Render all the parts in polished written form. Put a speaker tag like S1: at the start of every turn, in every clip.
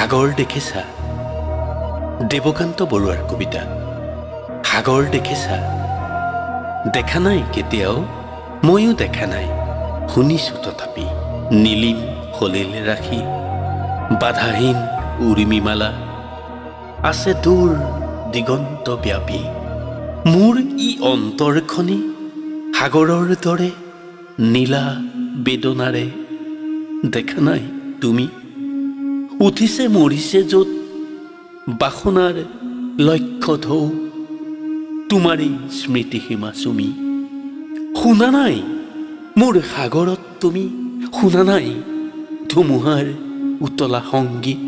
S1: সাগৰ দেখিছা? দেৱকান্ত বৰুৱাৰ কবিতা। সাগৰ দেখিছা? দেখা নাই কেতিয়াও, ময়ো দেখা নাই, শুনিছো তথাপি। নীলিম সলিল ৰাখি বাধাহীন উৰ্মিমালা আছে দূৰ দিগন্ত ব্যাপী। মোৰ ই অন্তৰখনি সাগৰৰ দৰে নীলা বেদনাৰে। দেখা নাই তুমি? উঠিছে মৰিছে য'ত বাসনাৰ লক্ষ্য ঢৌ, তোমাৰেই স্মৃতিসীমা চুমি। শুনা নাই মোৰ সাগৰত তুমি? শুনা নাই ধুমুহাৰ উতলা সংগীত?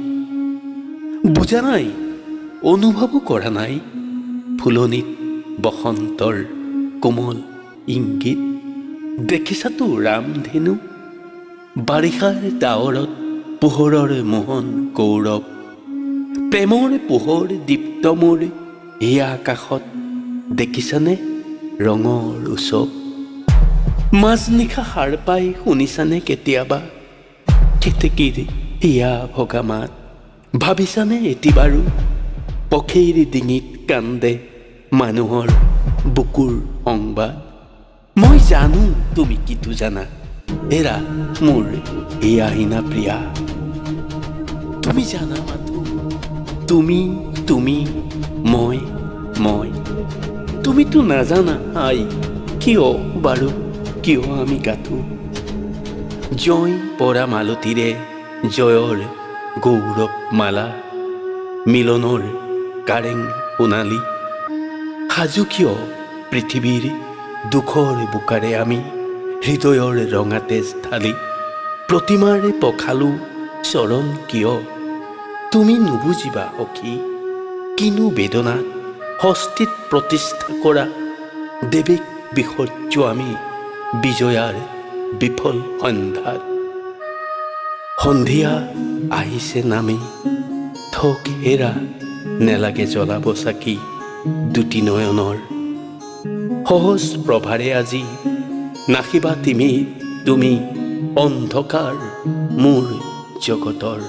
S1: বুজা নাই, অনুভৱো কৰা নাই ফুলনিত বসন্তৰ কোমল ইংগিত? দেখিছাতো ৰামধেনু বাৰিষাৰ ডাৱৰত পোহৰৰ মোহন গৌৰৱ? প্ৰেমৰ পোহৰ দীপ্ত মোৰ এই আকাশত দেখিছানে ৰঙৰ উৎসৱ? মাজনিশা সাৰ পাই শুনিছানে কেতিয়াবা কেতেকীৰ হিয়া ভগা মাত? ভাবিছানে এটি বাৰু পক্ষীৰ ডিঙিত কান্দে মানুহৰ বুকুৰ সংবাদ? মই জানো তুমি কিটো জানা, এৰা মোৰ এই আহিনা প্ৰিয়া। তুমি জানা মাথো, তুমি তুমি মই মই। তুমিতো নাজানা আই কিয় বাৰু, কিয় আমি গাথো জয় পৰা মালতীৰে জয়ৰ গৌৰৱ মালা। মিলনৰ কাৰেং সোণালী সাজু কিয় পৃথিৱীৰ দুখৰ বোকাৰে আমি হৃদয়ৰ ৰঙা তেজ ঢালি। প্ৰতিমাৰে পখালো চৰণ কিয় তুমি নুবুজিবা সখী, কিনো বেদনাত হস্তিত প্ৰতিষ্ঠা কৰা দেৱীক বিসৰ্য আমি বিজয়াৰ বিফল সন্ধ্যাত। সন্ধিয়া আহিছে নামি থক হেৰা, নেলাগে জ্বলাব চাকি দুটি নয়নৰ। সহজ প্ৰভাৰে আজি নাখিবা তুমি অন্ধকাৰ মোৰ জগতৰ।